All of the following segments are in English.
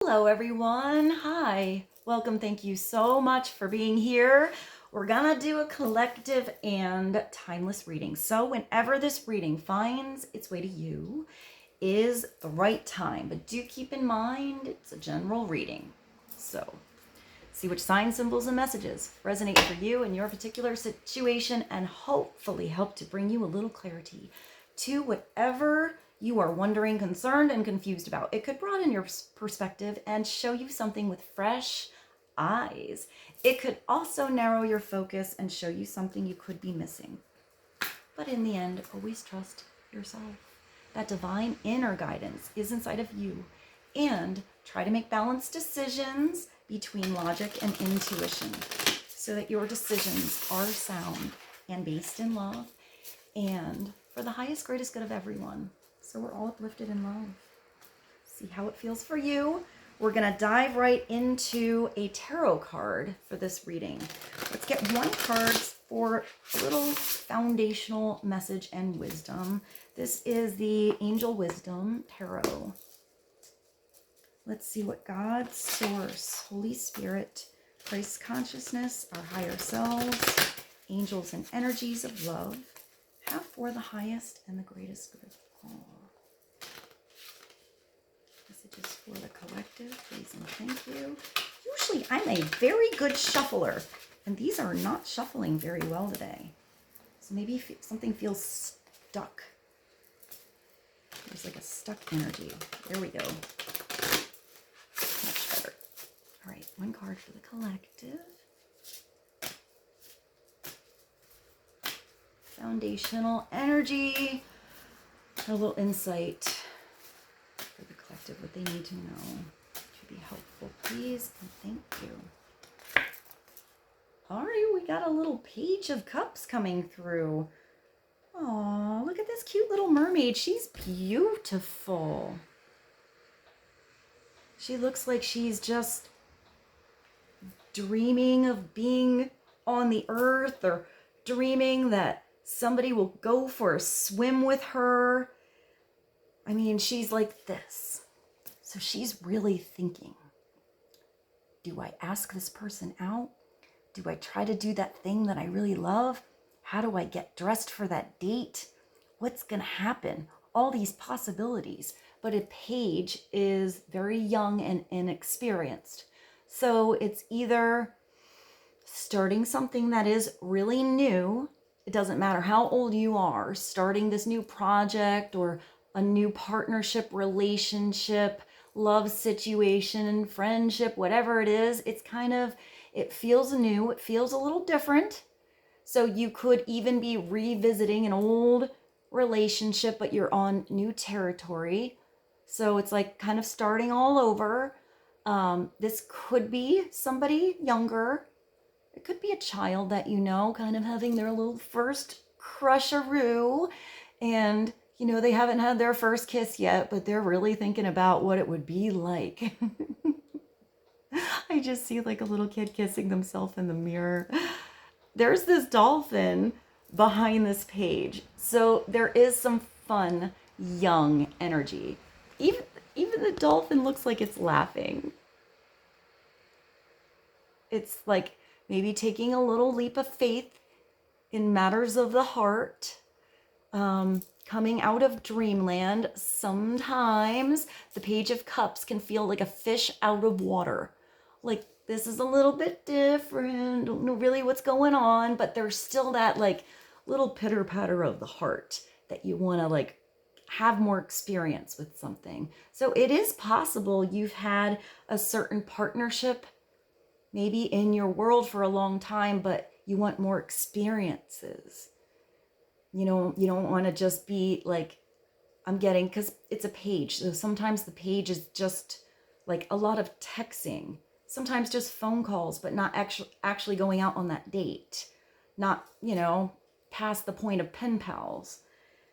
Hello everyone. Hi. Welcome. Thank you so much for being here. We're gonna do a collective and timeless reading. So whenever this reading finds its way to you is the right time, but do keep in mind it's a general reading. So see which signs, symbols, and messages resonate for you in your particular situation and hopefully help to bring you a little clarity to whatever you are wondering, concerned, and confused about. It could broaden your perspective and show you something with fresh eyes. It could also narrow your focus and show you something you could be missing. But in the end, always trust yourself. That divine inner guidance is inside of you. And try to make balanced decisions between logic and intuition so that your decisions are sound and based in love and for the highest, greatest good of everyone. So we're all uplifted in love. See how it feels for you. We're going to dive right into a tarot card for this reading. Let's get one card for a little foundational message and wisdom. This is the Angel Wisdom Tarot. Let's see what God, Source, Holy Spirit, Christ consciousness, our higher selves, angels and energies of love have for the highest and the greatest good of all. Messages for the collective, please and thank you. Usually I'm a very good shuffler, and these are not shuffling very well today. So maybe something feels stuck. There's like a stuck energy. There we go. Much better. All right, one card for the collective. Foundational energy. A little insight for the collective, what they need to know to be helpful, please, and thank you. All right, we got a little Page of Cups coming through. Oh, look at this cute little mermaid. She's beautiful. She looks like she's just dreaming of being on the earth or dreaming that somebody will go for a swim with her. I mean, she's like this. So she's really thinking, do I ask this person out? Do I try to do that thing that I really love? How do I get dressed for that date? What's going to happen? All these possibilities. But a page is very young and inexperienced. So it's either starting something that is really new. It doesn't matter how old you are, starting this new project or a new partnership, relationship, love situation, friendship, whatever it is. It's kind of, it feels new. It feels a little different. So you could even be revisiting an old relationship, but you're on new territory. So it's like kind of starting all over. This could be somebody younger. It could be a child that you know, kind of having their little first crusheroo. And, you know, they haven't had their first kiss yet, but they're really thinking about what it would be like. I just see like a little kid kissing themselves in the mirror. There's this dolphin behind this page. So there is some fun, young energy. Even the dolphin looks like it's laughing. It's like maybe taking a little leap of faith in matters of the heart, coming out of dreamland. Sometimes the Page of Cups can feel like a fish out of water. Like, this is a little bit different, don't know really what's going on, but there's still that like little pitter patter of the heart that you want to like have more experience with something. So it is possible you've had a certain partnership maybe in your world for a long time, but you want more experiences. You know, you don't want to just be like, I'm getting, because it's a page. So sometimes the page is just like a lot of texting, sometimes just phone calls, but not actually going out on that date, not, you know, past the point of pen pals.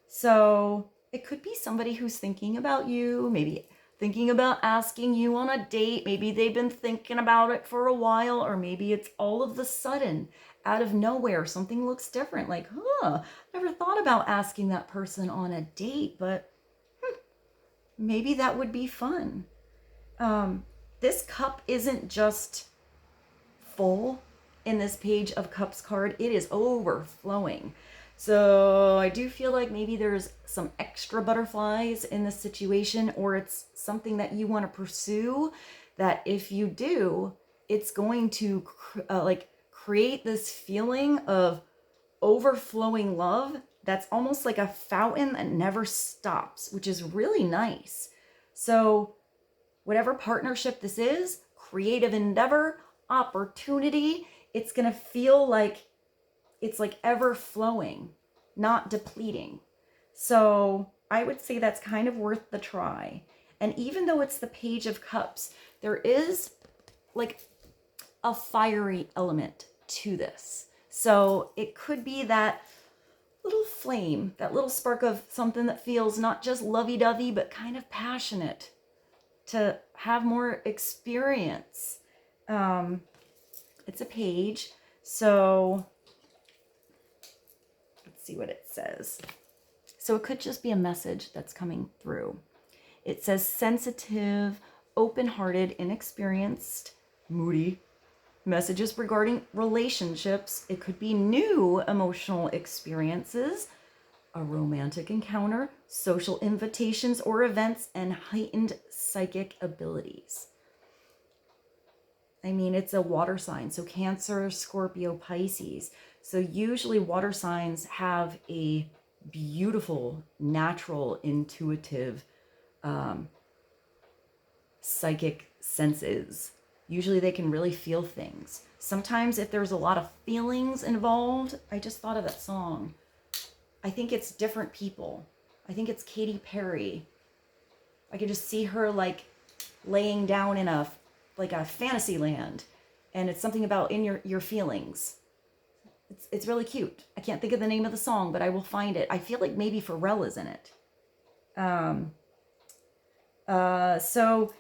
So it could be somebody who's thinking about you, maybe thinking about asking you on a date. Maybe they've been thinking about it for a while, or maybe it's all of the sudden, out of nowhere, something looks different. Like, never thought about asking that person on a date, but maybe that would be fun. this cup isn't just full in this Page of Cups card, it is overflowing. So I do feel like maybe there's some extra butterflies in this situation, or it's something that you want to pursue that if you do, it's going to like create this feeling of overflowing love that's almost like a fountain that never stops, which is really nice. So whatever partnership this is, creative endeavor, opportunity, it's going to feel like it's like ever flowing, not depleting. So I would say that's kind of worth the try. And even though it's the Page of Cups, there is like a fiery element to this. So it could be that little flame, that little spark of something that feels not just lovey-dovey, but kind of passionate, to have more experience. It's a page, so let's see what it says. So it could just be a message that's coming through. It says sensitive, open-hearted, inexperienced, moody. Messages regarding relationships. It could be new emotional experiences, a romantic encounter, social invitations or events, and heightened psychic abilities. I mean, it's a water sign, so Cancer, Scorpio, Pisces. So usually water signs have a beautiful, natural, intuitive, psychic senses. Usually they can really feel things. Sometimes if there's a lot of feelings involved, I just thought of that song. I think it's different people. I think it's Katy Perry. I could just see her like laying down in a fantasy land, and it's something about in your feelings. It's really cute. I can't think of the name of the song, but I will find it. I feel like maybe Pharrell is in it. So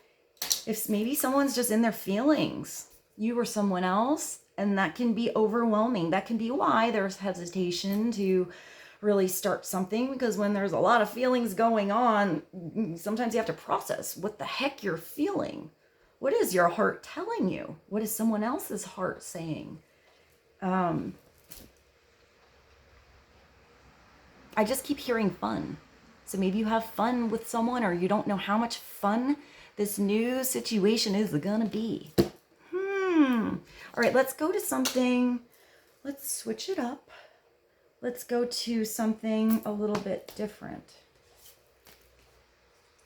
if maybe someone's just in their feelings, you or someone else, and that can be overwhelming. That can be why there's hesitation to really start something, because when there's a lot of feelings going on, sometimes you have to process what the heck you're feeling. What is your heart telling you? What is someone else's heart saying? I just keep hearing fun. So maybe you have fun with someone, or you don't know how much fun this new situation is gonna be. All right, let's go to something. Let's switch it up. Let's go to something a little bit different.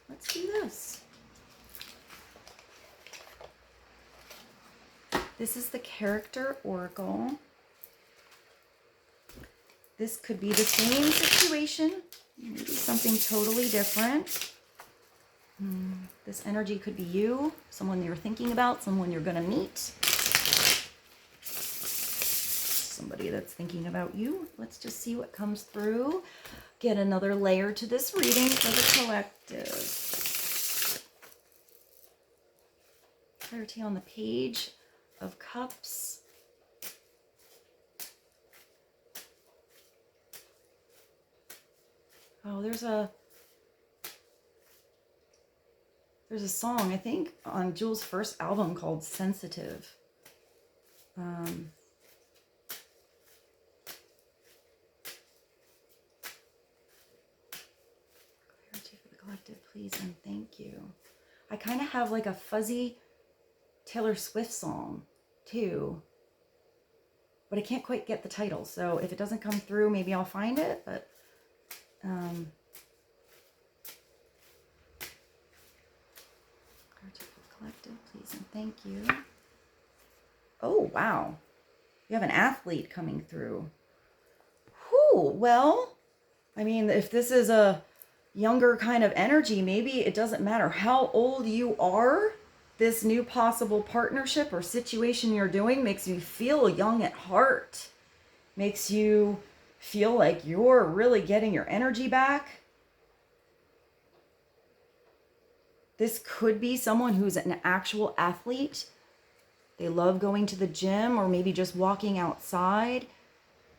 Let's do this. This is the character Orrico. This could be the same situation, maybe something totally different. This energy could be you, someone you're thinking about, someone you're going to meet. Somebody that's thinking about you. Let's just see what comes through. Get another layer to this reading for the collective. Clarity on the Page of Cups. Oh, there's a song, I think, on Jules' first album called Sensitive. Clarity for the collective, please and thank you. I kind of have like a fuzzy Taylor Swift song too, but I can't quite get the title. So if it doesn't come through, maybe I'll find it, but collective, please and thank you. Oh, wow. You have an athlete coming through. Whew, well, I mean, if this is a younger kind of energy, maybe it doesn't matter how old you are. This new possible partnership or situation you're doing makes you feel young at heart. Makes you feel like you're really getting your energy back. This could be someone who's an actual athlete. They love going to the gym or maybe just walking outside.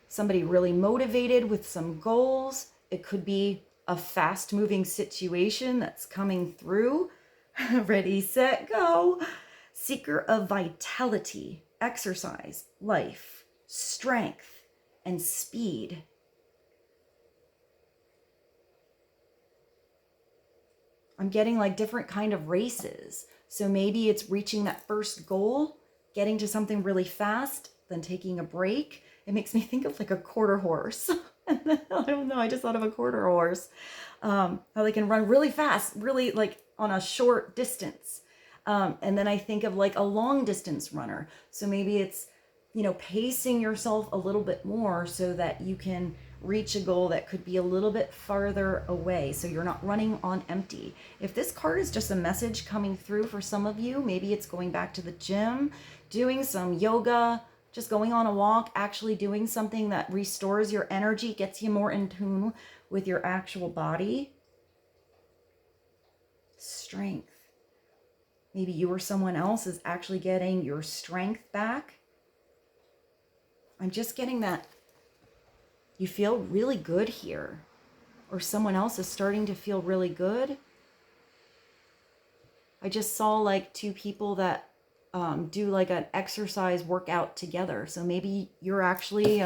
Somebody really motivated with some goals. It could be a fast-moving situation that's coming through. Ready, set, go. Seeker of vitality, exercise, life, strength, and speed. I'm getting like different kind of races. So maybe it's reaching that first goal, getting to something really fast, then taking a break. It makes me think of like a quarter horse. I don't know, I just thought of a quarter horse. How they can run really fast, really like on a short distance. And then I think of like a long distance runner. So maybe it's, you know, pacing yourself a little bit more so that you can reach a goal that could be a little bit farther away. So you're not running on empty. If this card is just a message coming through for some of you, maybe it's going back to the gym, doing some yoga, just going on a walk, actually doing something that restores your energy, gets you more in tune with your actual body. Strength. Maybe you or someone else is actually getting your strength back. I'm just getting that you feel really good here, or someone else is starting to feel really good. I just saw like two people that do like an exercise workout together. So maybe you're actually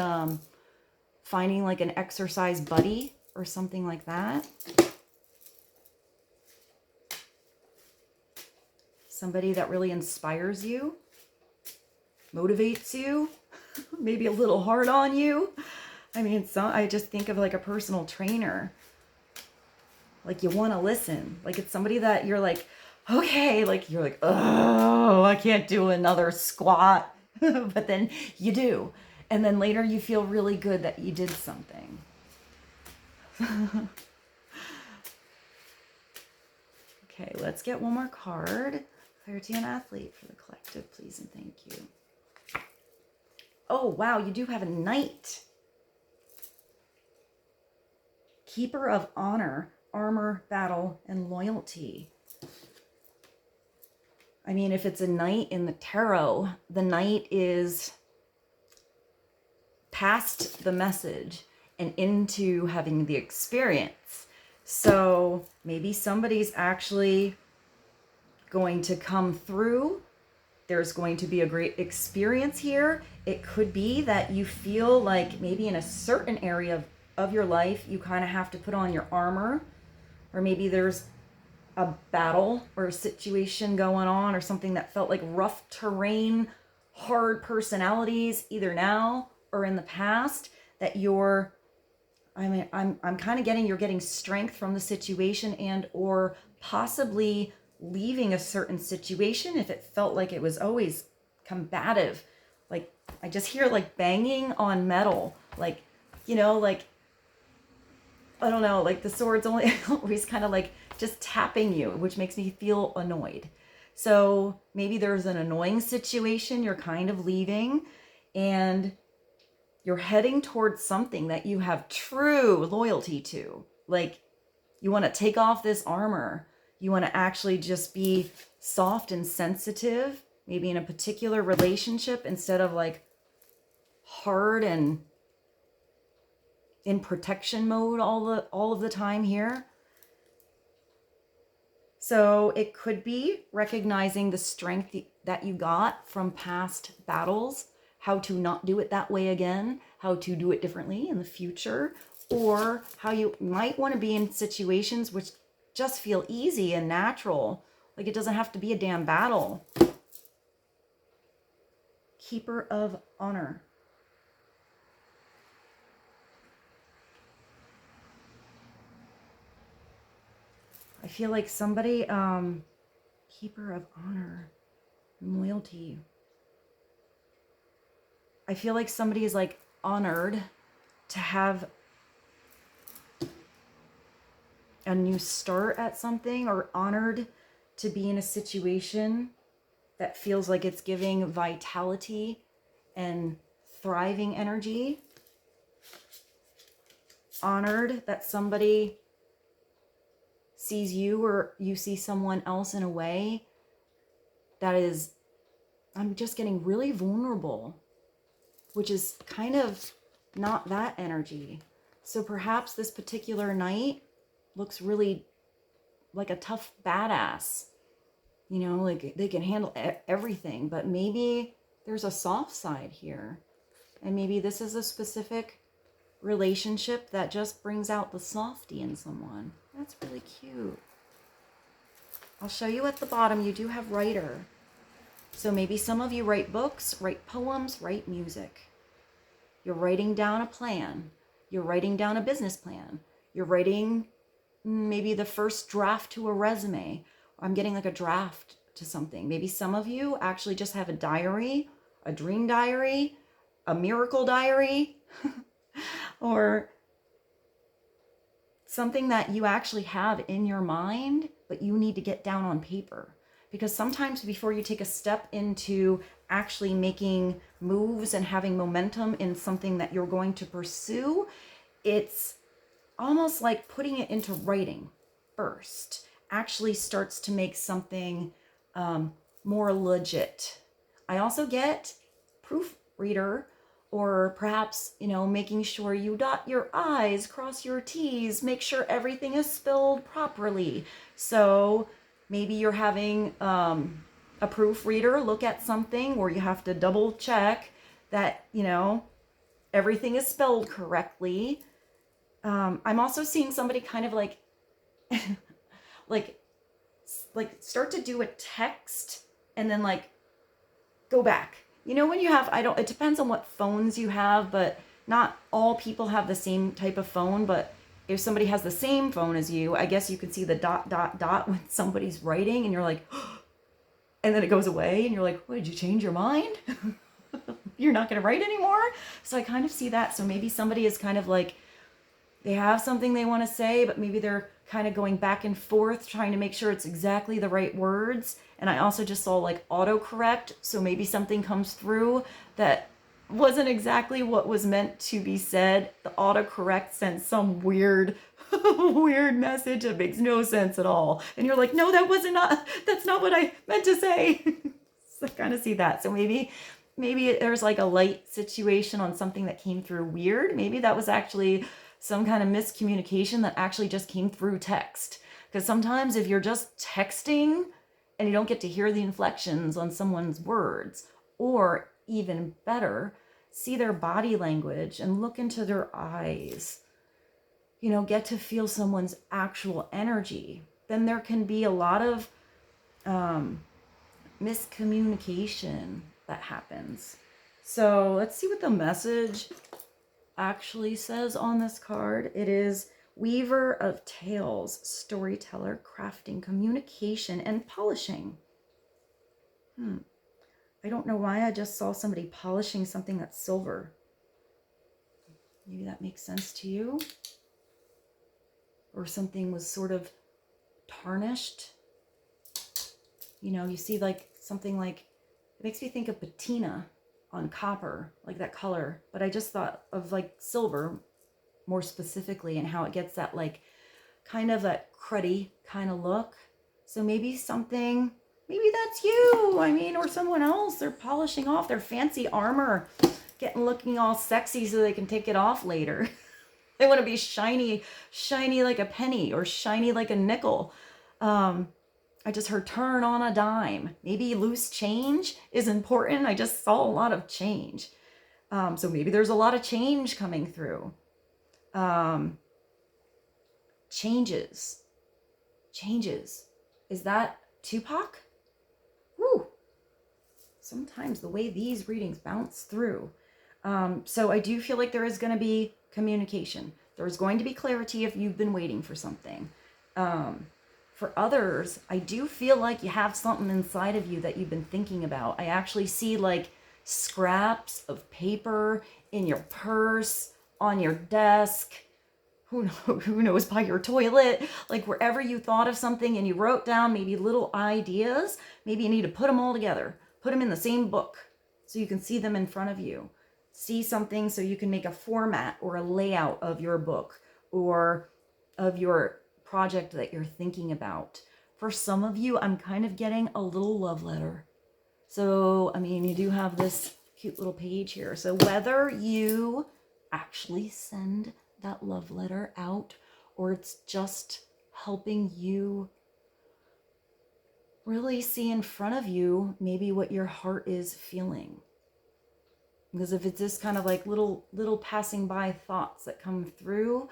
finding like an exercise buddy or something like that. Somebody that really inspires you, motivates you, maybe a little hard on you. I mean, I just think of like a personal trainer. Like you want to listen. Like it's somebody that you're like, okay, like you're like, oh, I can't do another squat. But then you do. And then later you feel really good that you did something. Okay, let's get one more card. Clarity and athlete for the collective, please and thank you. Oh, wow, you do have a knight. Keeper of honor, armor, battle, and loyalty. I mean, if it's a knight in the tarot, the knight is past the message and into having the experience. So maybe somebody's actually going to come through. There's going to be a great experience here. It could be that you feel like maybe in a certain area of your life, you kind of have to put on your armor, or maybe there's a battle or a situation going on or something that felt like rough terrain, hard personalities, either now or in the past, that you're, I mean, I'm kind of getting, you're getting strength from the situation and or possibly leaving a certain situation if it felt like it was always combative. Like I just hear like banging on metal, like, you know, like, I don't know, like the sword's only always kind of like just tapping you, which makes me feel annoyed. So maybe there's an annoying situation you're kind of leaving and you're heading towards something that you have true loyalty to. Like you want to take off this armor. You want to actually just be soft and sensitive, maybe in a particular relationship instead of like hard and in protection mode all of the time here. So it could be recognizing the strength that you got from past battles, how to not do it that way again, how to do it differently in the future, or how you might want to be in situations which just feel easy and natural. Like it doesn't have to be a damn battle. Keeper of honor. I feel like somebody, keeper of honor, loyalty. I feel like somebody is like honored to have a new start at something, or honored to be in a situation that feels like it's giving vitality and thriving energy. Honored that somebody sees you or you see someone else in a way that is, I'm just getting really vulnerable, which is kind of not that energy. So perhaps this particular night looks really like a tough badass. You know, like they can handle everything, but maybe there's a soft side here. And maybe this is a specific relationship that just brings out the softie in someone. That's really cute. I'll show you at the bottom, you do have writer. So maybe some of you write books, write poems, write music. You're writing down a plan. You're writing down a business plan. You're writing maybe the first draft to a resume. I'm getting like a draft to something. Maybe some of you actually just have a diary, a dream diary, a miracle diary, or something that you actually have in your mind, but you need to get down on paper. Because sometimes before you take a step into actually making moves and having momentum in something that you're going to pursue, it's almost like putting it into writing first actually starts to make something more legit. I also get proofreader, or perhaps, you know, making sure you dot your I's, cross your T's, make sure everything is spelled properly. So maybe you're having a proofreader look at something where you have to double check that, you know, everything is spelled correctly. I'm also seeing somebody kind of like, like start to do a text and then like go back. You know, when you have, it depends on what phones you have, but not all people have the same type of phone. But if somebody has the same phone as you, I guess you could see the dot, dot, dot when somebody's writing and you're like, and then it goes away and you're like, what, did you change your mind? You're not going to write anymore? So I kind of see that. So maybe somebody is kind of like, they have something they want to say, but maybe they're kind of going back and forth trying to make sure it's exactly the right words. And I also just saw like autocorrect. So maybe something comes through that wasn't exactly what was meant to be said. The autocorrect sent some weird message that makes no sense at all. And you're like, no, that's not what I meant to say. So I kind of see that. So maybe there's like a light situation on something that came through weird. Maybe that was actually some kind of miscommunication that actually just came through text. Because sometimes if you're just texting and you don't get to hear the inflections on someone's words, or even better, see their body language and look into their eyes, you know, get to feel someone's actual energy, then there can be a lot of miscommunication that happens. So let's see what the message actually says on this card. It is Weaver of Tales, storyteller, crafting, communication, and polishing. I don't know why I just saw somebody polishing something that's silver. Maybe that makes sense to you. Or something was sort of tarnished. You know, you see like something like, it makes me think of patina on copper, like that color. But I just thought of like silver more specifically, and how it gets that like kind of that cruddy kind of look. So maybe that's you, I mean, or someone else. They're polishing off their fancy armor, looking all sexy so they can take it off later. They want to be shiny like a penny, or shiny like a nickel. I just heard turn on a dime. Maybe loose change is important. I just saw a lot of change. So maybe there's a lot of change coming through. Changes. Is that Tupac? Woo. Sometimes the way these readings bounce through. So I do feel like there is going to be communication. There's going to be clarity if you've been waiting for something. For others, I do feel like you have something inside of you that you've been thinking about. I actually see like scraps of paper in your purse, on your desk, who knows, by your toilet, like wherever you thought of something and you wrote down maybe little ideas. Maybe you need to put them all together, put them in the same book so you can see them in front of you. See something so you can make a format or a layout of your book or of your project that you're thinking about. For some of you, I'm kind of getting a little love letter. So, I mean, you do have this cute little page here. So whether you actually send that love letter out, or it's just helping you really see in front of you maybe what your heart is feeling. Because if it's just kind of like little passing by thoughts that come through,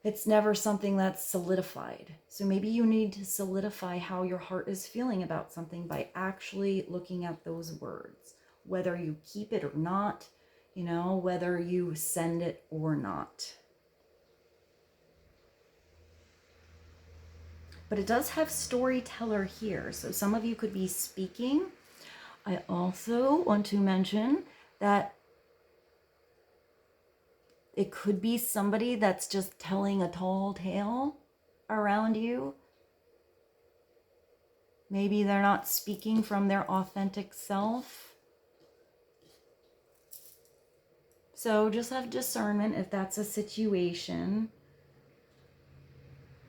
it's never something that's solidified. So maybe you need to solidify how your heart is feeling about something by actually looking at those words, whether you keep it or not, you know, whether you send it or not. But it does have storyteller here. So some of you could be speaking. I also want to mention that it could be somebody that's just telling a tall tale around you. Maybe they're not speaking from their authentic self. So just have discernment if that's a situation.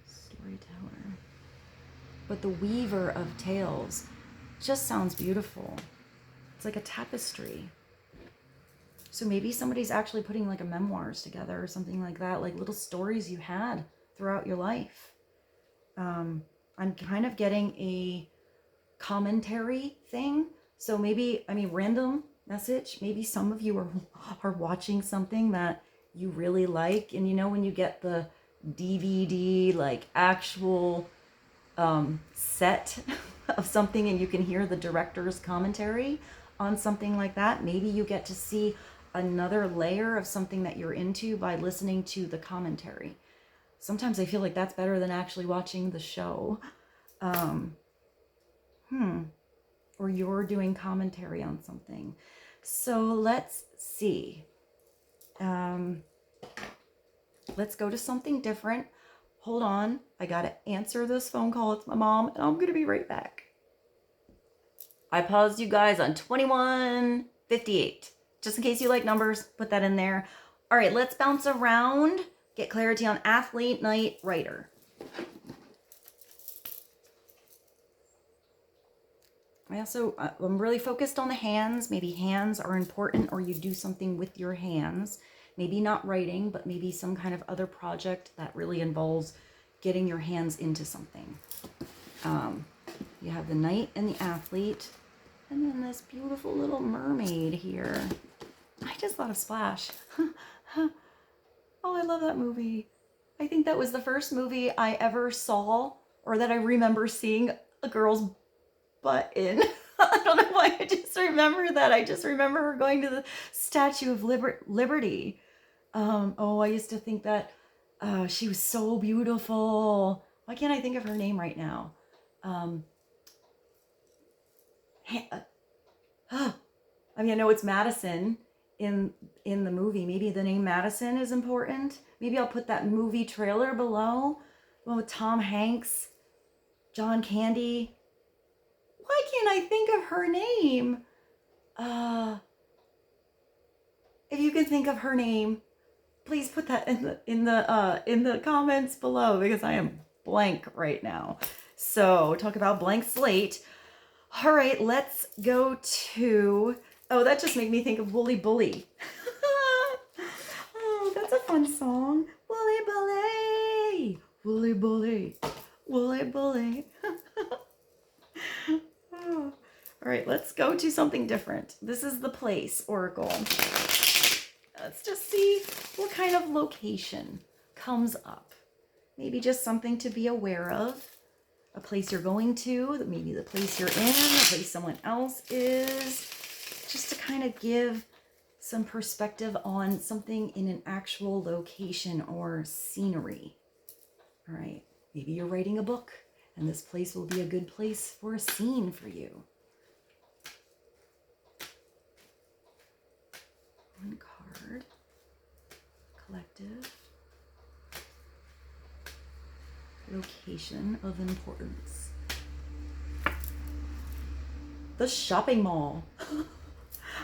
Storyteller. But the weaver of tales just sounds beautiful. It's like a tapestry. So maybe somebody's actually putting like a memoirs together or something like that, like little stories you had throughout your life. I'm kind of getting a commentary thing. So maybe, I mean, random message. Maybe some of you are watching something that you really like. And you know, when you get the DVD, like actual set of something and you can hear the director's commentary on something like that, maybe you get to see another layer of something that you're into by listening to the commentary. Sometimes I feel like that's better than actually watching the show. Or you're doing commentary on something. So let's see. Let's go to something different. Hold on. I got to answer this phone call. It's my mom, and I'm going to be right back. I paused you guys on 21:58. Just in case you like numbers, put that in there. All right, let's bounce around. Get clarity on athlete, knight, writer. I'm really focused on the hands. Maybe hands are important, or you do something with your hands. Maybe not writing, but maybe some kind of other project that really involves getting your hands into something. You have the knight and the athlete, and then this beautiful little mermaid here. I just thought of Splash. Oh, I love that movie. I think that was the first movie I ever saw, or that I remember seeing a girl's butt in. I don't know why I just remember that. I just remember her going to the Statue of Liberty. I used to think that she was so beautiful. Why can't I think of her name right now? I mean, I know it's Madison in the movie. Maybe the name Madison is important. Maybe I'll put that movie trailer below. The one with Tom Hanks, John Candy. Why can't I think of her name? If you can think of her name, please put that in the comments below, because I am blank right now. So talk about blank slate. All right, let's go to, that just made me think of Wooly Bully. Oh, that's a fun song. Wooly Bully, Wooly Bully, Wooly Bully. Oh. All right, let's go to something different. This is the place, Oracle. Let's just see what kind of location comes up. Maybe just something to be aware of. A place you're going to, maybe the place you're in, the place someone else is. Just to kind of give some perspective on something in an actual location or scenery. All right, maybe you're writing a book, and this place will be a good place for a scene for you. One card. Collective. Location of importance. The shopping mall.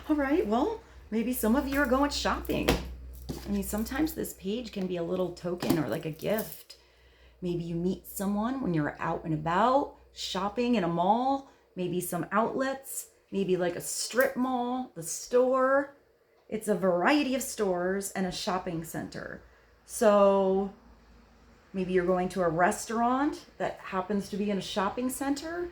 All right, well, maybe some of you are going shopping. I mean, sometimes this page can be a little token or like a gift. Maybe you meet someone when you're out and about, shopping in a mall, maybe some outlets, maybe like a strip mall, the store. It's a variety of stores and a shopping center. So maybe you're going to a restaurant that happens to be in a shopping center.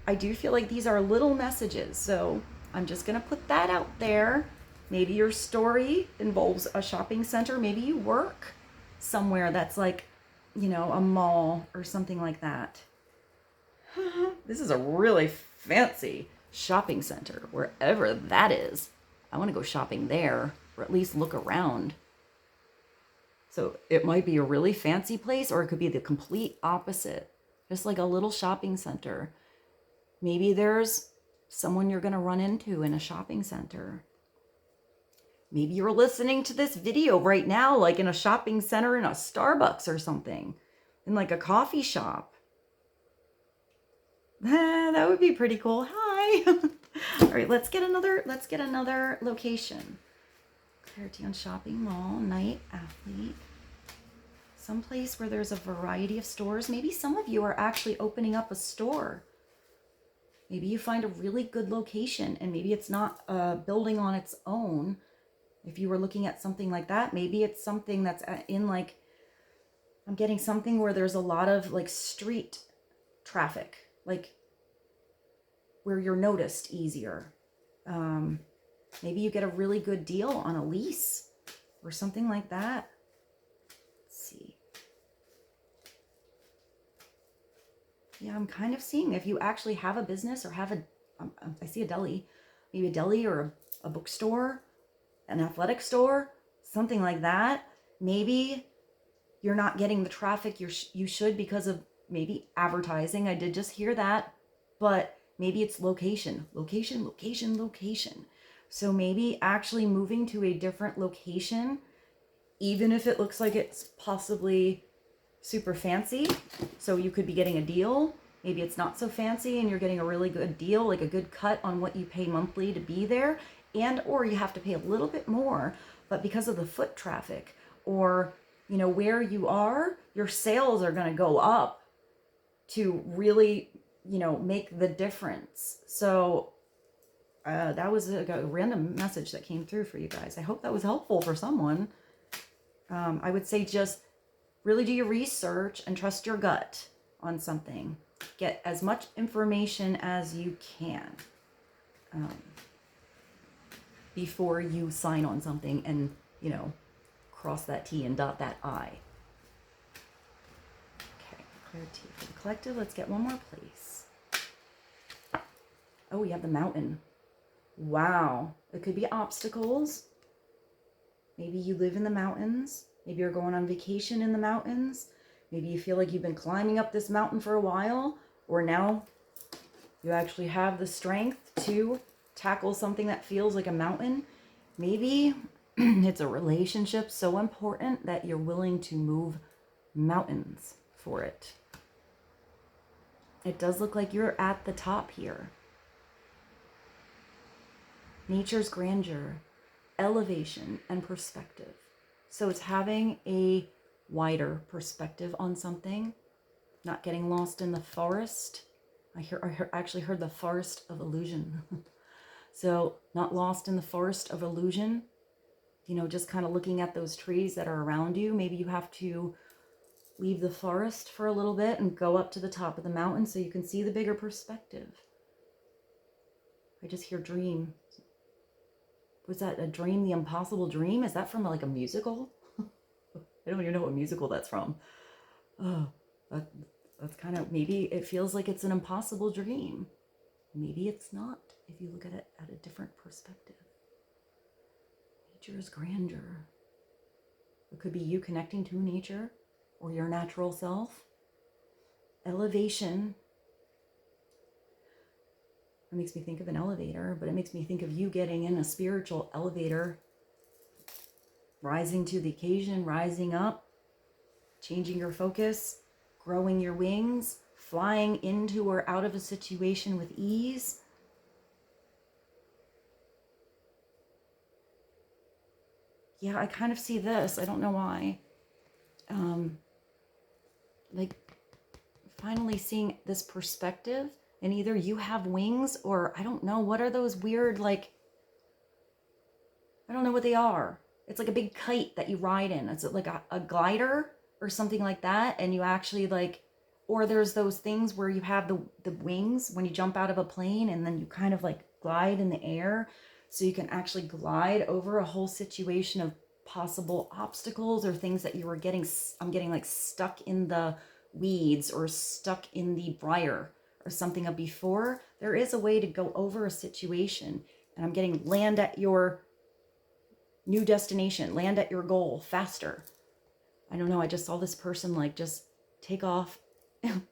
I do feel like these are little messages. So I'm just going to put that out there. Maybe your story involves a shopping center. Maybe you work somewhere that's like, you know, a mall or something like that. This is a really fancy shopping center, wherever that is. I want to go shopping there, or at least look around. So it might be a really fancy place, or it could be the complete opposite. Just like a little shopping center. Maybe there's someone you're going to run into in a shopping center. Maybe you're listening to this video right now, like in a shopping center, in a Starbucks or something, in like a coffee shop. That would be pretty cool. Hi. All right, let's get another location. Clarity on shopping mall, night, athlete. Someplace where there's a variety of stores. Maybe some of you are actually opening up a store. Maybe you find a really good location, and maybe it's not a building on its own. If you were looking at something like that, maybe it's something that's in like, I'm getting something where there's a lot of like street traffic, like where you're noticed easier. Maybe you get a really good deal on a lease or something like that. Let's see. Yeah, I'm kind of seeing if you actually have a business or have a, I see a deli, maybe a deli or a bookstore, an athletic store, something like that. Maybe you're not getting the traffic you should because of maybe advertising. I did just hear that, but maybe it's location. So maybe actually moving to a different location, even if it looks like it's possibly super fancy, so you could be getting a deal. Maybe it's not so fancy and you're getting a really good deal, like a good cut on what you pay monthly to be there, and or you have to pay a little bit more, but because of the foot traffic or, you know, where you are, your sales are going to go up to really, you know, make the difference. So that was a random message that came through for you guys. I hope that was helpful for someone. I would say just really do your research and trust your gut on something. Get as much information as you can before you sign on something and, you know, cross that T and dot that I. Okay, clarity for the collective. Let's get one more, please. Oh, we have the mountain. Wow. It could be obstacles. Maybe you live in the mountains. Maybe you're going on vacation in the mountains. Maybe you feel like you've been climbing up this mountain for a while, or now you actually have the strength to tackle something that feels like a mountain. Maybe it's a relationship so important that you're willing to move mountains for it. It does look like you're at the top here. Nature's grandeur, elevation, and perspective. So it's having a wider perspective on something, not getting lost in the forest. I actually heard the forest of illusion. So not lost in the forest of illusion, you know, just kind of looking at those trees that are around you. Maybe you have to leave the forest for a little bit and go up to the top of the mountain so you can see the bigger perspective. I just hear dream. Was that a dream, the impossible dream? Is that from like a musical? I don't even know what musical that's from. Oh, that's kind of, maybe it feels like it's an impossible dream. Maybe it's not, if you look at it at a different perspective. Nature's grandeur. It could be you connecting to nature or your natural self. Elevation. It makes me think of an elevator, but it makes me think of you getting in a spiritual elevator, rising to the occasion, rising up, changing your focus, growing your wings, flying into or out of a situation with ease. Yeah, I kind of see this. I don't know why. Like finally seeing this perspective, and either you have wings or I don't know, what are those weird, like, I don't know what they are. It's like a big kite that you ride in. It's like a glider or something like that. And you actually like Or there's those things where you have the wings when you jump out of a plane and then you kind of like glide in the air. So you can actually glide over a whole situation of possible obstacles or things that you were getting, I'm getting like stuck in the weeds or stuck in the briar or something of before. There is a way to go over a situation, and I'm getting land at your new destination, land at your goal faster. I don't know. I just saw this person like just take off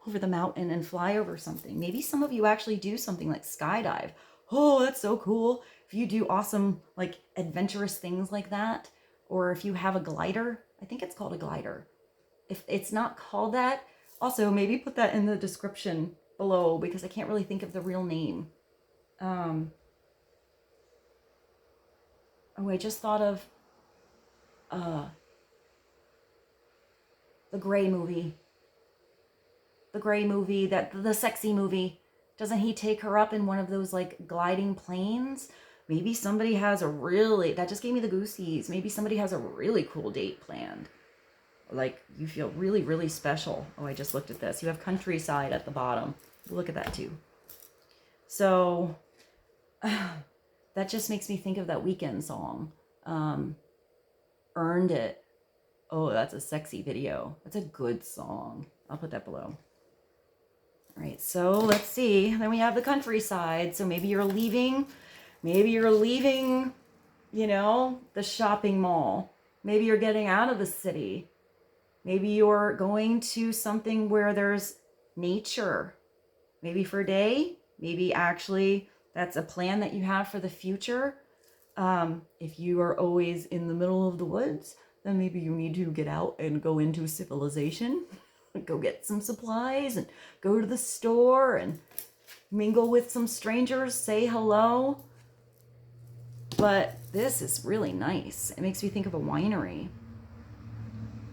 over the mountain and fly over something. Maybe some of you actually do something like skydive. Oh, that's so cool. If you do awesome, like adventurous things like that, or if you have a glider, I think it's called a glider. If it's not called that, also maybe put that in the description below because I can't really think of the real name. Oh, I just thought of the Gray movie. The Gray movie, the sexy movie. Doesn't he take her up in one of those like gliding planes? Maybe somebody has a really, that just gave me the goosies. Maybe somebody has a really cool date planned. Like you feel really, really special. Oh, I just looked at this. You have Countryside at the bottom. Look at that too. So that just makes me think of that Wknd song. Earned It. Oh, that's a sexy video. That's a good song. I'll put that below. All right, so let's see. Then we have the Countryside. So maybe you're leaving, you know, the shopping mall. Maybe you're getting out of the city. Maybe you're going to something where there's nature. Maybe for a day. Maybe actually that's a plan that you have for the future. If you are always in the middle of the woods, then maybe you need to get out and go into civilization. Go get some supplies and go to the store and mingle with some strangers, say hello. But this is really nice. It makes me think of a winery.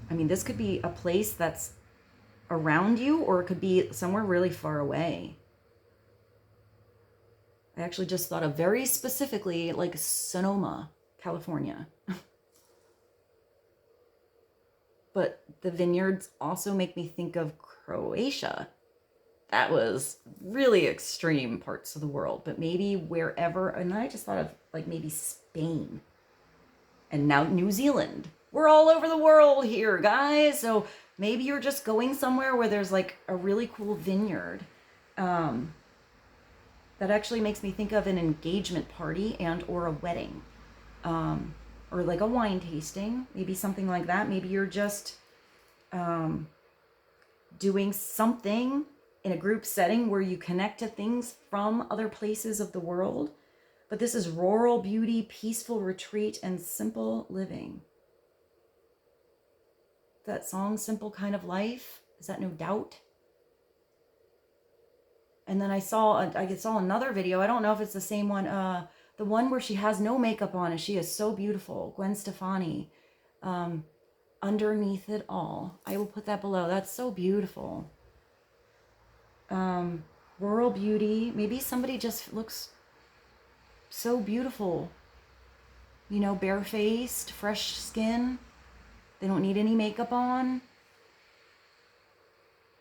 I mean, this could be a place that's around you, or it could be somewhere really far away. I actually just thought of very specifically like Sonoma, California. But the vineyards also make me think of Croatia. That was really extreme parts of the world, but maybe wherever. And then I just thought of like maybe Spain and now New Zealand. We're all over the world here, guys. So maybe you're just going somewhere where there's like a really cool vineyard. That actually makes me think of an engagement party and or a wedding. Or like a wine tasting, maybe something like that. Maybe you're just doing something in a group setting where you connect to things from other places of the world. But this is rural beauty, peaceful retreat, and simple living. That song, Simple Kind of Life, is that No Doubt? And then I saw another video. I don't know if it's the same one. The one where she has no makeup on and she is so beautiful. Gwen Stefani. Underneath It All. I will put that below. That's so beautiful. Rural beauty. Maybe somebody just looks so beautiful. You know, barefaced, fresh skin. They don't need any makeup on.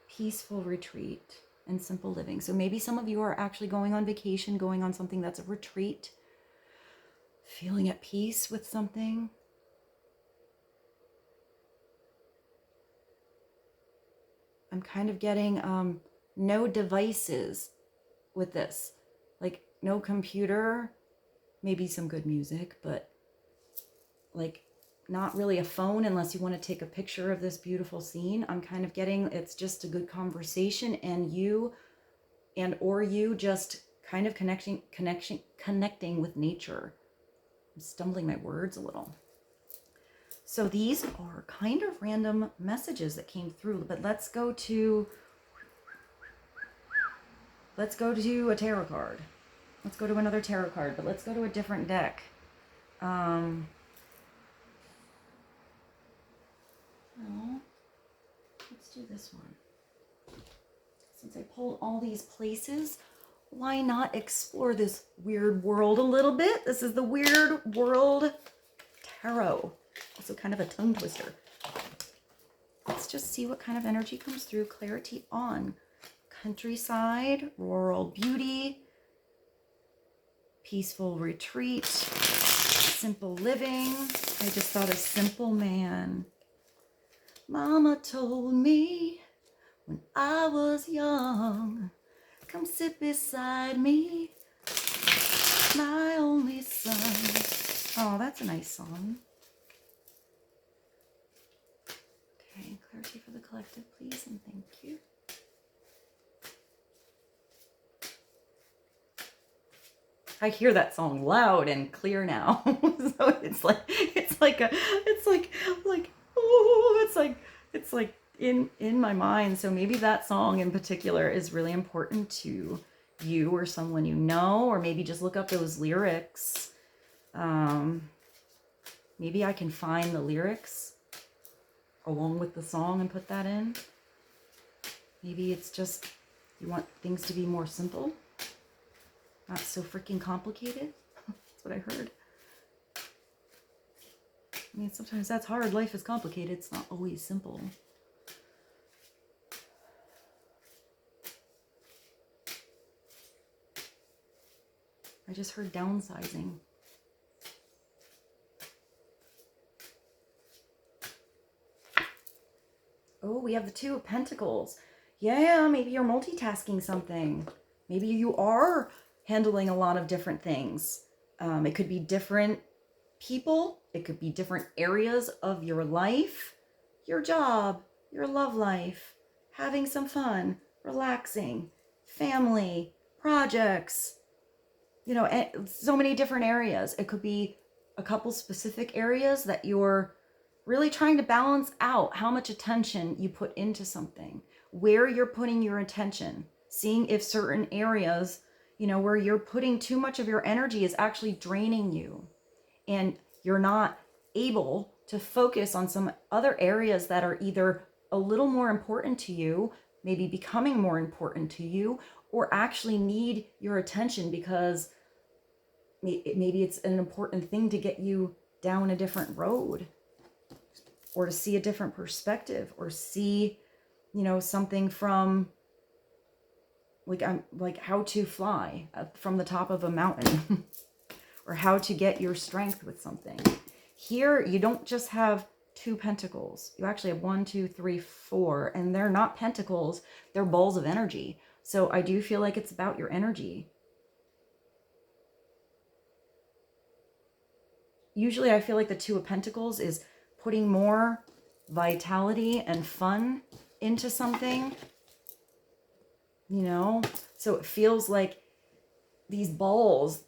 Peaceful retreat and simple living. So maybe some of you are actually going on vacation, going on something that's a retreat. Feeling at peace with something. I'm kind of getting no devices with this. Like no computer, maybe some good music, but like not really a phone unless you want to take a picture of this beautiful scene. I'm kind of getting it's just a good conversation and you just kind of connecting with nature. I'm stumbling my words a little. So these are kind of random messages that came through, but let's go to a tarot card. Let's go to another tarot card, but let's go to a different deck. Well, let's do this one. Since I pulled all these places, why not explore this weird world a little bit? This is the Weird World Tarot. Also kind of a tongue twister. Let's just see what kind of energy comes through. Clarity on countryside, rural beauty, peaceful retreat, simple living. I just thought a simple man. Mama told me when I was young, come sit beside me, my only son. Oh, that's a nice song. Okay, clarity for the collective, please, and thank you. I hear that song loud and clear now. So it's like in my mind. So maybe that song in particular is really important to you or someone you know, or maybe just look up those lyrics. Maybe I can find the lyrics along with the song and put that in. Maybe it's just you want things to be more simple. Not so freaking complicated. That's what I heard. I mean, sometimes that's hard. Life is complicated. It's not always simple. I just heard downsizing. Oh, we have the Two of Pentacles. Yeah, maybe you're multitasking something. Maybe you are handling a lot of different things. It could be different people. It could be different areas of your life, your job, your love life, having some fun, relaxing, family, projects, you know, so many different areas. It could be a couple specific areas that you're really trying to balance out how much attention you put into something, where you're putting your attention, seeing if certain areas, you know, where you're putting too much of your energy is actually draining you and you're not able to focus on some other areas that are either a little more important to you, maybe becoming more important to you, or actually need your attention because maybe it's an important thing to get you down a different road, or to see a different perspective, or see, you know, something from like how to fly from the top of a mountain or how to get your strength with something. Here, you don't just have two pentacles. You actually have 1, 2, 3, 4, and they're not pentacles. They're balls of energy. So I do feel like it's about your energy. Usually I feel like the Two of Pentacles is putting more vitality and fun into something, you know? So it feels like these balls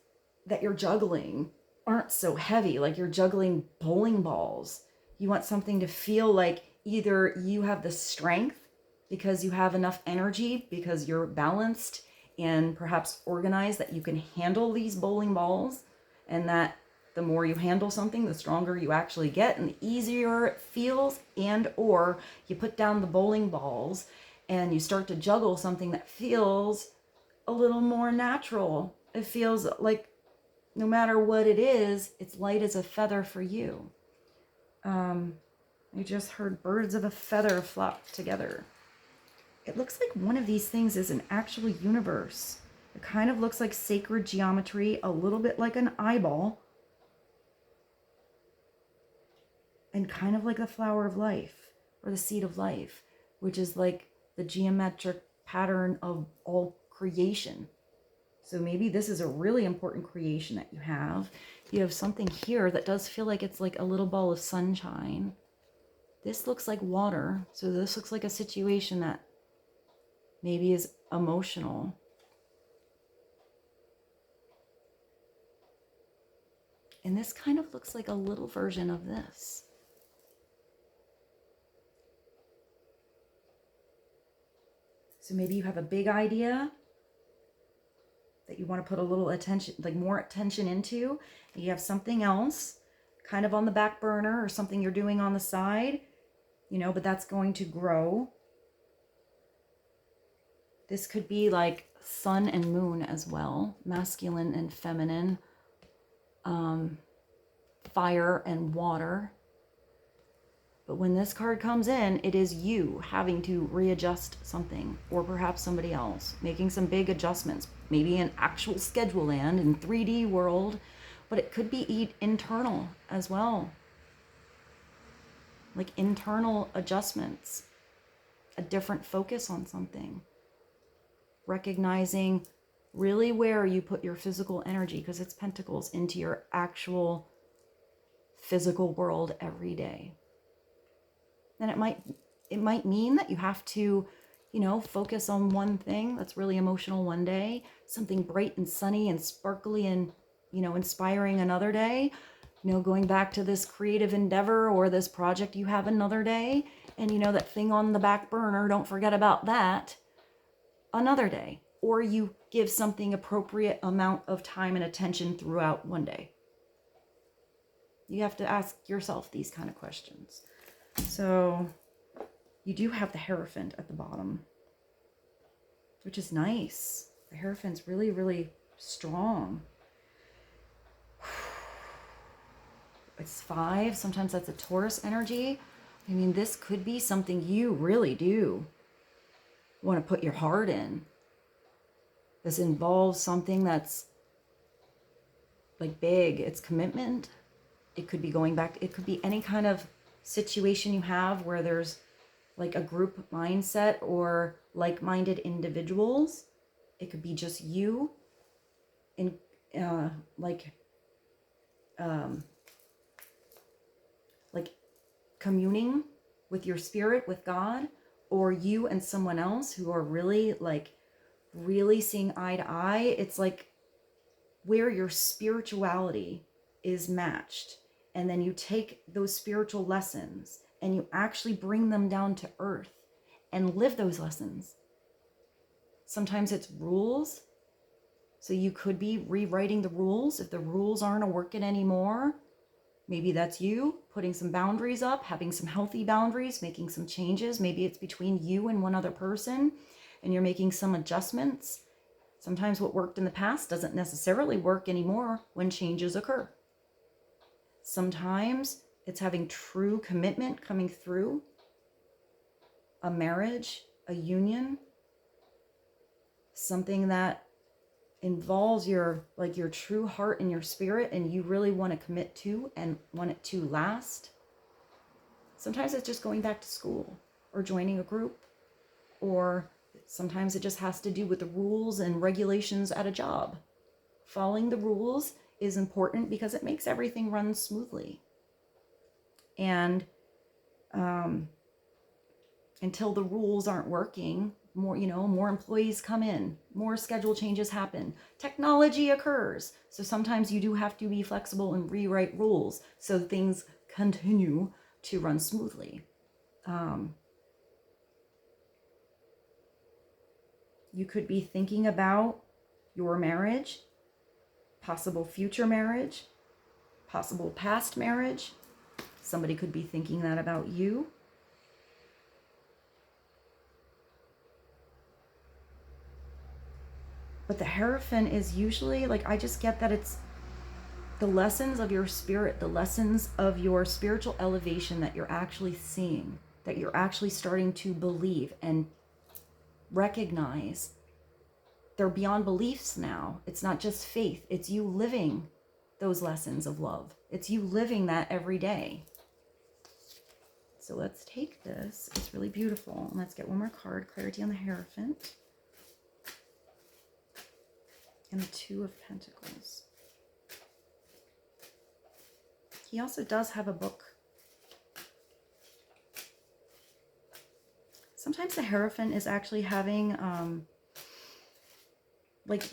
that you're juggling aren't so heavy, like you're juggling bowling balls. You want something to feel like either you have the strength because you have enough energy, because you're balanced and perhaps organized, that you can handle these bowling balls, and that the more you handle something, the stronger you actually get and the easier it feels. And or you put down the bowling balls and you start to juggle something that feels a little more natural. It feels like no matter what it is, it's light as a feather for you. I just heard birds of a feather flock together. It looks like one of these things is an actual universe. It kind of looks like sacred geometry, a little bit like an eyeball, and kind of like the flower of life or the seed of life, which is like the geometric pattern of all creation. So maybe this is a really important creation that you have. You have something here that does feel like it's like a little ball of sunshine. This looks like water. So this looks like a situation that maybe is emotional. And this kind of looks like a little version of this. So maybe you have a big idea that you want to put a little attention, like more attention into. And you have something else kind of on the back burner or something you're doing on the side, you know, but that's going to grow. This could be like sun and moon as well, masculine and feminine, fire and water. But when this card comes in, it is you having to readjust something, or perhaps somebody else, making some big adjustments, maybe in actual schedule land in 3D world, but it could be internal as well. Like internal adjustments, a different focus on something. Recognizing really where you put your physical energy, because it's pentacles, into your actual physical world every day. And it might mean that you have to, you know, focus on one thing that's really emotional one day, something bright and sunny and sparkly and, you know, inspiring another day, you know, going back to this creative endeavor or this project you have another day, and, you know, that thing on the back burner, don't forget about that, another day. Or you give something appropriate amount of time and attention throughout one day. You have to ask yourself these kind of questions. So you do have the Hierophant at the bottom, which is nice. The Hierophant's really, really strong. It's 5. Sometimes that's a Taurus energy. I mean, this could be something you really do want to put your heart in. This involves something that's like big. It's commitment. It could be going back. It could be any kind of situation you have where there's like a group mindset or like-minded individuals. It could be just you in like communing with your spirit, with God, or you and someone else who are really seeing eye to eye. It's like where your spirituality is matched. And then you take those spiritual lessons and you actually bring them down to earth and live those lessons. Sometimes it's rules. So you could be rewriting the rules. If the rules aren't working anymore, maybe that's you putting some boundaries up, having some healthy boundaries, making some changes. Maybe it's between you and one other person and you're making some adjustments. Sometimes what worked in the past doesn't necessarily work anymore when changes occur. Sometimes it's having true commitment coming through a marriage, a union, something that involves your true heart and your spirit, and you really want to commit to and want it to last. Sometimes it's just going back to school or joining a group, or sometimes it just has to do with the rules and regulations at a job. Following the rules is important because it makes everything run smoothly. And until the rules aren't working, more employees come in, more schedule changes happen, technology occurs. So sometimes you do have to be flexible and rewrite rules so things continue to run smoothly. You could be thinking about your marriage, possible future marriage, possible past marriage. Somebody could be thinking that about you. But the Hierophant is usually, I just get that it's the lessons of your spirit, the lessons of your spiritual elevation that you're actually seeing, that you're actually starting to believe and recognize. They're beyond beliefs now. It's not just faith. It's you living those lessons of love. It's you living that every day. So let's take this. It's really beautiful. And let's get one more card. Clarity on the Hierophant. And the Two of Pentacles. He also does have a book. Sometimes the Hierophant is actually having,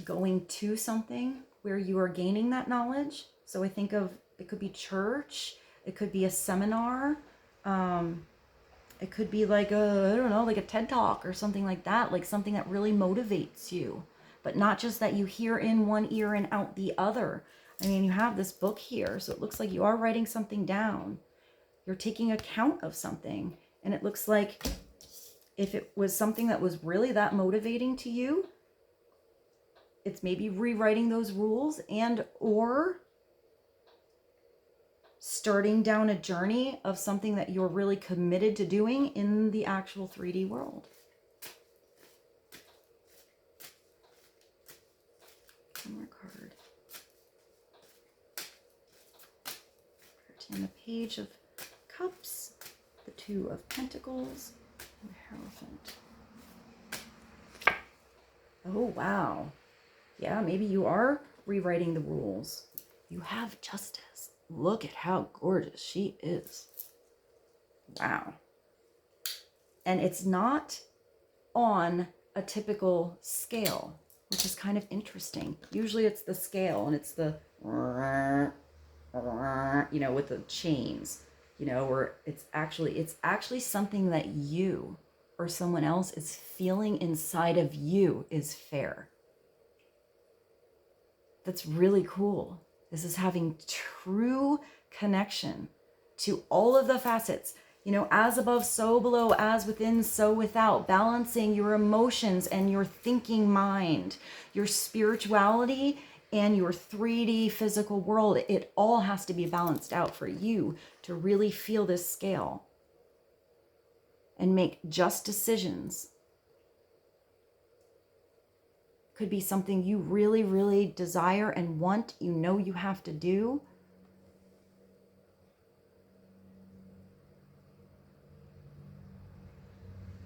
going to something where you are gaining that knowledge. So I think of, it could be church, it could be a seminar, it could be like a TED Talk or something like that, like something that really motivates you. But not just that you hear in one ear and out the other. I mean, you have this book here, so it looks like you are writing something down. You're taking account of something. And it looks like if it was something that was really that motivating to you, it's maybe rewriting those rules, and or starting down a journey of something that you're really committed to doing in the actual 3D world. One more card. And the Page of Cups, the Two of Pentacles, and the Hierophant. Oh, wow. Yeah, maybe you are rewriting the rules. You have justice. Look at how gorgeous she is. Wow. And it's not on a typical scale, which is kind of interesting. Usually it's the scale and it's the, you know, with the chains, you know, where it's actually something that you or someone else is feeling inside of you is fair. That's really cool. This is having true connection to all of the facets, you know, as above, so below, as within, so without, balancing your emotions and your thinking mind, your spirituality and your 3D physical world. It all has to be balanced out for you to really feel this scale and make just decisions. Could be something you really, really desire and want, you know you have to do.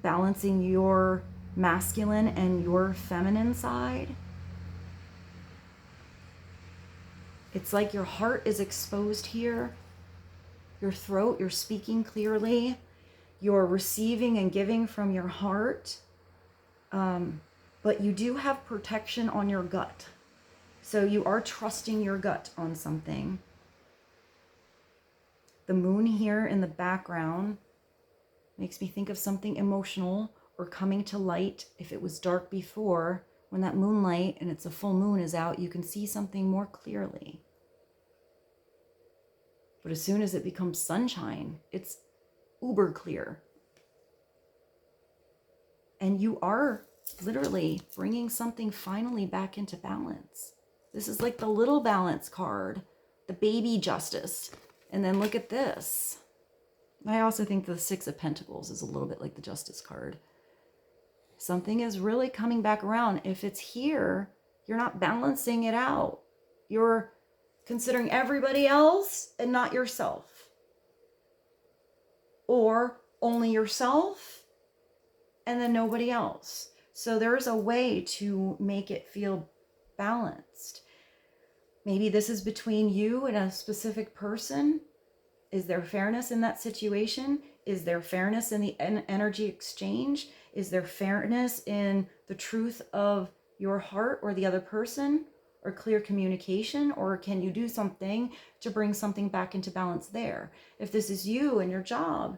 Balancing your masculine and your feminine side. It's like your heart is exposed here. Your throat, you're speaking clearly. You're receiving and giving from your heart. But you do have protection on your gut. So you are trusting your gut on something. The moon here in the background makes me think of something emotional or coming to light. If it was dark before, when that moonlight and it's a full moon is out, you can see something more clearly. But as soon as it becomes sunshine, it's uber clear. And you are literally bringing something finally back into balance. This is like the little balance card, the baby justice. And then look at this. I also think the Six of Pentacles is a little bit like the Justice card. Something is really coming back around. If it's here, you're not balancing it out. You're considering everybody else and not yourself. Or only yourself and then nobody else. So there's a way to make it feel balanced. Maybe this is between you and a specific person. Is there fairness in that situation? Is there fairness in the energy exchange? Is there fairness in the truth of your heart or the other person, or clear communication? Or can you do something to bring something back into balance there? If this is you and your job,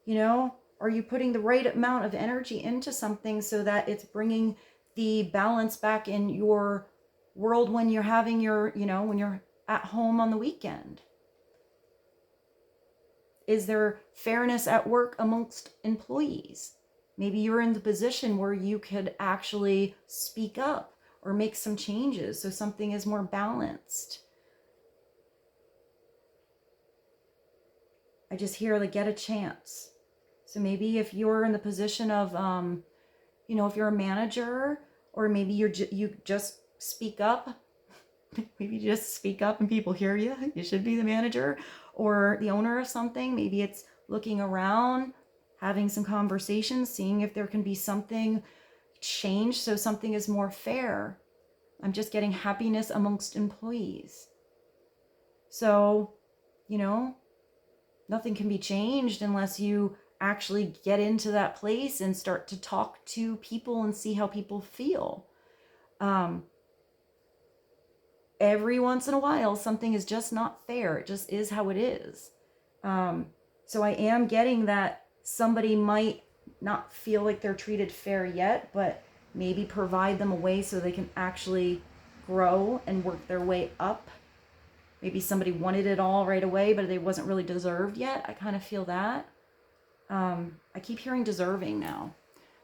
you know, are you putting the right amount of energy into something so that it's bringing the balance back in your world when you're having your, you know, when you're at home on the weekend? Is there fairness at work amongst employees? Maybe you're in the position where you could actually speak up or make some changes so something is more balanced. I just hear like get a chance. So maybe if you're in the position of, you know, if you're a manager, or maybe you just speak up. Maybe you just speak up and people hear you. You should be the manager or the owner of something. Maybe it's looking around, having some conversations, seeing if there can be something changed so something is more fair. I'm just getting happiness amongst employees. So, you know, nothing can be changed unless you actually get into that place and start to talk to people and see how people feel. Every once in a while, something is just not fair. It just is how it is. So I am getting that somebody might not feel like they're treated fair yet, but maybe provide them a way so they can actually grow and work their way up. Maybe somebody wanted it all right away, but it wasn't really deserved yet. I kind of feel that. I keep hearing deserving now.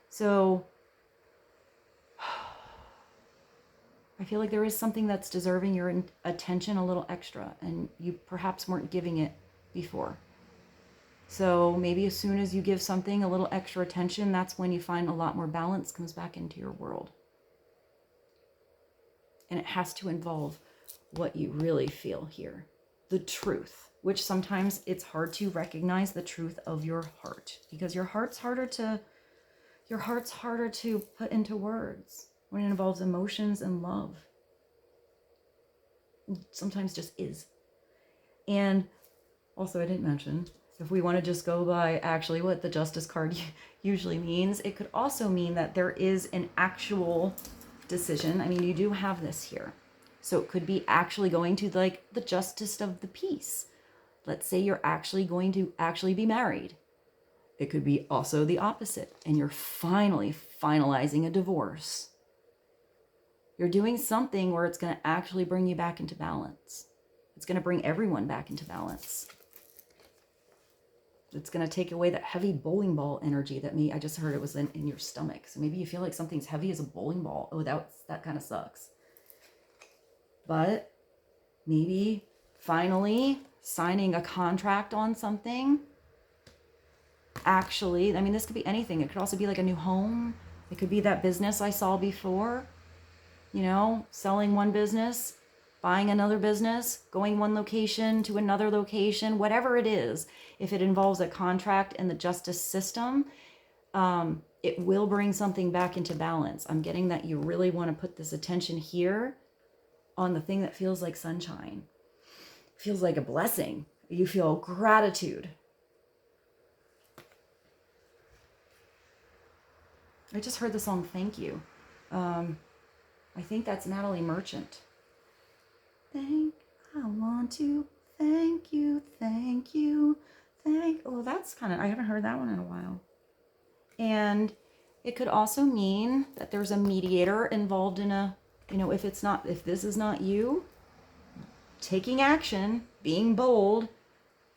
So I feel like there is something that's deserving your attention a little extra, and you perhaps weren't giving it before. So maybe as soon as you give something a little extra attention, that's when you find a lot more balance comes back into your world. And it has to involve what you really feel here. The truth, which sometimes it's hard to recognize the truth of your heart, because your heart's harder to put into words when it involves emotions and love. It sometimes just is. And also, I didn't mention, if we want to just go by actually what the Justice card usually means, it could also mean that there is an actual decision. I mean, you do have this here. So it could be actually going to like the justice of the peace. Let's say you're actually going to actually be married. It could be also the opposite, and you're finally finalizing a divorce. You're doing something where it's going to actually bring you back into balance. It's going to bring everyone back into balance. It's going to take away that heavy bowling ball energy that I just heard it was in your stomach. So maybe you feel like something's heavy as a bowling ball. Oh, that kind of sucks. But maybe finally signing a contract on something. Actually, I mean, this could be anything. It could also be like a new home. It could be that business I saw before. You know, selling one business, buying another business, going one location to another location, whatever it is. If it involves a contract and the justice system, it will bring something back into balance. I'm getting that you really want to put this attention here on the thing that feels like sunshine, feels like a blessing. You feel gratitude. I just heard the song Thank You. I think that's Natalie Merchant. I want to thank you, oh, that's kind of, I haven't heard that one in a while. And it could also mean that there's a mediator involved in a, you know, if this is not you, taking action, being bold,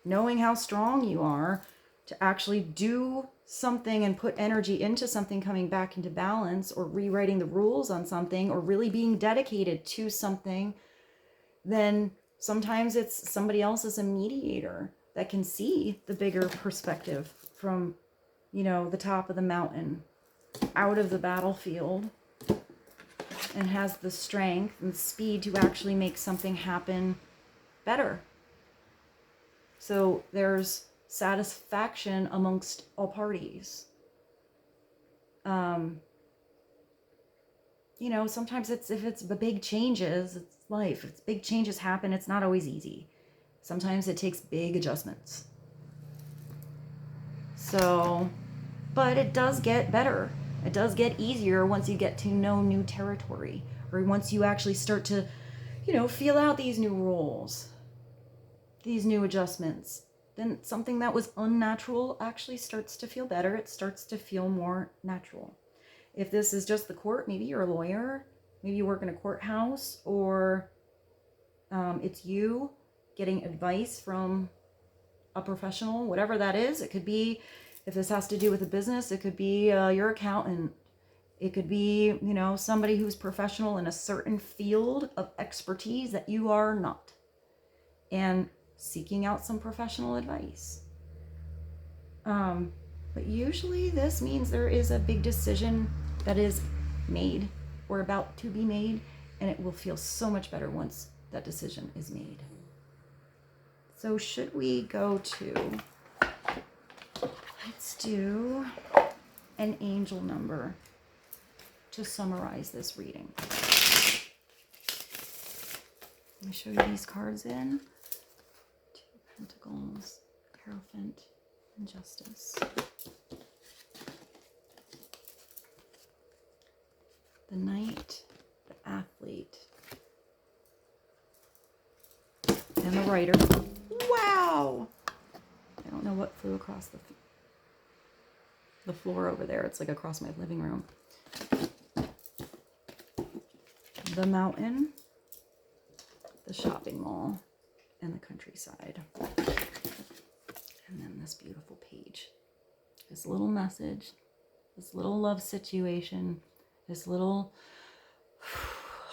knowing how strong you are to actually do something and put energy into something coming back into balance, or rewriting the rules on something, or really being dedicated to something, then sometimes it's somebody else as a mediator that can see the bigger perspective from, you know, the top of the mountain, out of the battlefield, and has the strength and speed to actually make something happen better. So there's satisfaction amongst all parties. You know, sometimes if it's the big changes, it's life. If big changes happen, it's not always easy. Sometimes it takes big adjustments. So, but it does get better. It does get easier once you get to know new territory, or once you actually start to, you know, feel out these new rules, these new adjustments. Then something that was unnatural actually starts to feel better. It starts to feel more natural. If this is just the court, maybe you're a lawyer, maybe you work in a courthouse, or it's you getting advice from a professional, whatever that is. It could be, if this has to do with a business, it could be your accountant. It could be, you know, somebody who's professional in a certain field of expertise that you are not, and seeking out some professional advice. But usually this means there is a big decision that is made or about to be made, and it will feel so much better once that decision is made. So should we go to, let's do an angel number to summarize this reading. Let me show you these cards in. Two Pentacles, Hierophant, and Justice. The Knight, the Athlete, and the Writer. Wow! I don't know what flew across the floor over there. It's like across my living room. The Mountain, the Shopping Mall, and the Countryside. And then this beautiful page. This little message, this little love situation, this little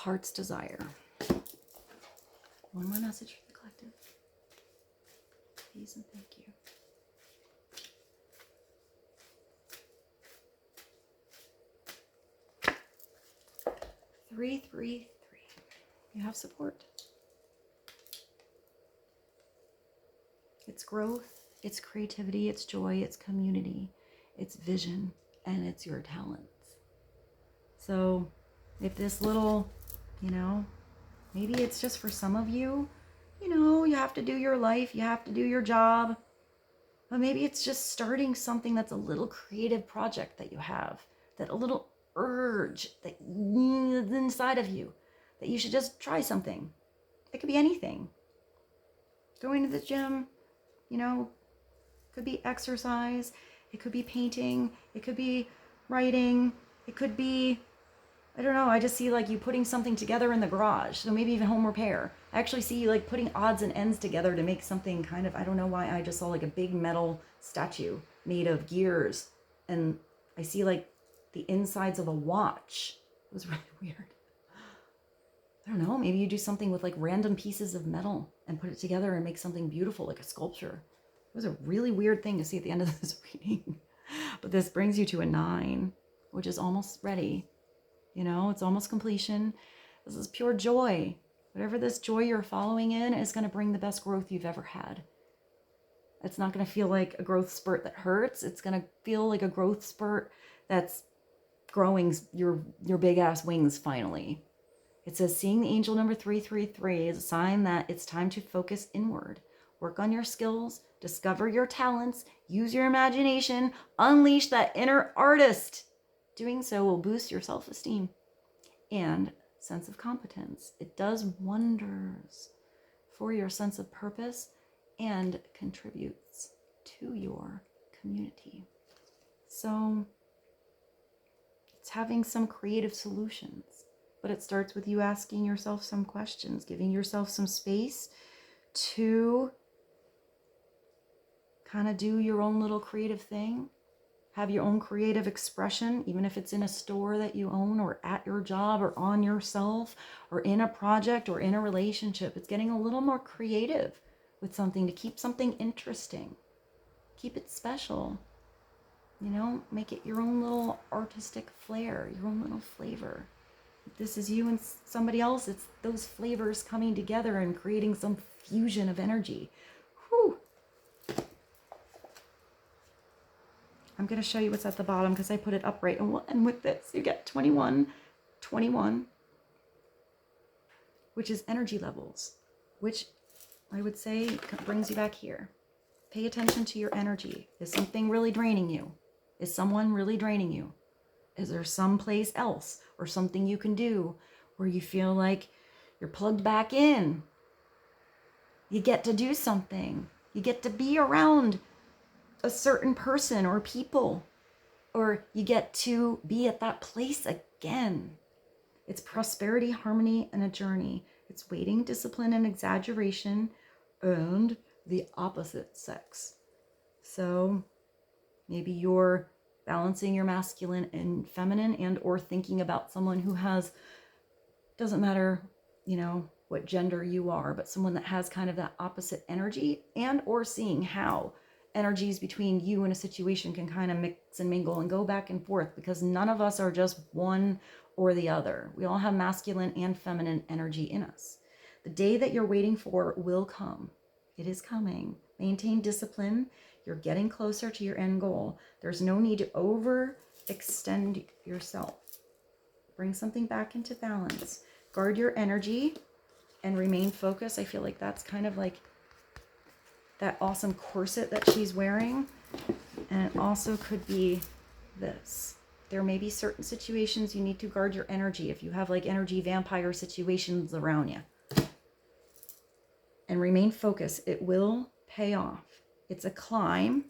heart's desire. One more message for the collective. Please and thank you. 333. You have support. It's growth, it's creativity, it's joy, it's community, it's vision, and it's your talents. So if this little, maybe it's just for some of you, you have to do your life, you have to do your job. But maybe it's just starting something that's a little creative project that you have, that a little urge that is inside of you, that you should just try something. It could be anything. Going to the gym, could be exercise, it could be painting, it could be writing, it could be, I don't know, I just see like you putting something together in the garage, so maybe even home repair. I actually see you like putting odds and ends together to make something kind of, I don't know why, I just saw like a big metal statue made of gears, and I see like the insides of a watch. It was really weird. I don't know, maybe you do something with like random pieces of metal and put it together and make something beautiful, like a sculpture. It was a really weird thing to see at the end of this reading. But this brings you to a 9, which is almost ready. It's almost completion. This is pure joy. Whatever this joy you're following in is going to bring the best growth you've ever had. It's not going to feel like a growth spurt that hurts. It's going to feel like a growth spurt that's growing your big ass wings finally. It says, seeing the angel number 333 is a sign that it's time to focus inward. Work on your skills, discover your talents, use your imagination, unleash that inner artist. Doing so will boost your self-esteem and sense of competence. It does wonders for your sense of purpose and contributes to your community. So it's having some creative solutions. But it starts with you asking yourself some questions, giving yourself some space to kind of do your own little creative thing, have your own creative expression, even if it's in a store that you own or at your job or on yourself or in a project or in a relationship. It's getting a little more creative with something to keep something interesting, keep it special, make it your own little artistic flair, your own little flavor. This is you and somebody else. It's those flavors coming together and creating some fusion of energy. Whew. I'm going to show you what's at the bottom because I put it upright. And with this, you get 21, which is energy levels, which I would say brings you back here. Pay attention to your energy. Is something really draining you? Is someone really draining you? Is there someplace else or something you can do where you feel like you're plugged back in? You get to do something. You get to be around a certain person or people, or you get to be at that place again. It's prosperity, harmony, and a journey. It's waiting, discipline, and exaggeration, and the opposite sex. So maybe you're balancing your masculine and feminine, and or thinking about someone who has, doesn't matter, what gender you are, but someone that has kind of that opposite energy, and or seeing how energies between you and a situation can kind of mix and mingle and go back and forth, because none of us are just one or the other. We all have masculine and feminine energy in us. The day that you're waiting for will come. It is coming. Maintain discipline. You're getting closer to your end goal. There's no need to overextend yourself. Bring something back into balance. Guard your energy and remain focused. I feel like that's kind of like that awesome corset that she's wearing. And it also could be this. There may be certain situations you need to guard your energy if you have like energy vampire situations around you. And remain focused. It will pay off. It's a climb.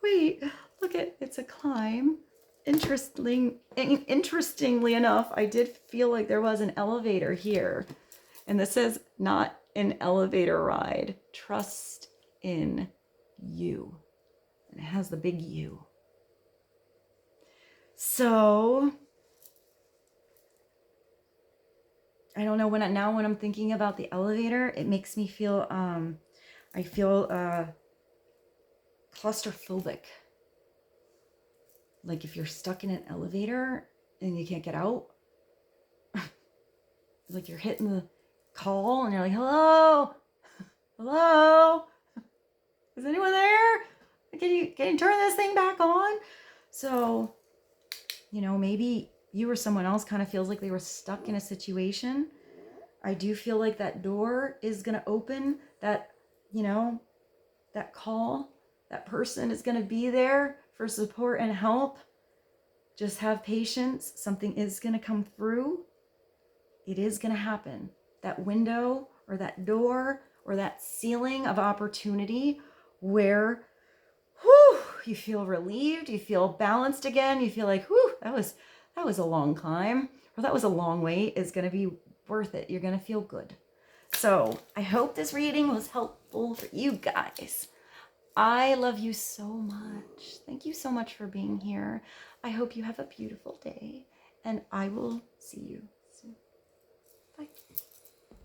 Wait, look at, it's a climb. Interestingly enough, I did feel like there was an elevator here. And this says, not an elevator ride. Trust in you. And it has the big U. So I don't know, when I'm thinking about the elevator, it makes me feel, I feel claustrophobic. Like if you're stuck in an elevator and you can't get out, like you're hitting the call and you're like, hello, hello, is anyone there? Can you turn this thing back on? So, you know, maybe you or someone else kind of feels like they were stuck in a situation. I do feel like that door is going to open, that, you know, that call, that person is going to be there for support and help. Just have patience. Something is going to come through. It is going to happen. That window or that door or that ceiling of opportunity where, whew, you feel relieved, you feel balanced again, you feel like, whew, that was a long climb, or that was a long wait, is going to be worth it. You're going to feel good. So I hope this reading was helpful for you guys. I love you so much. Thank you so much for being here. I hope you have a beautiful day, and I will see you soon. Bye.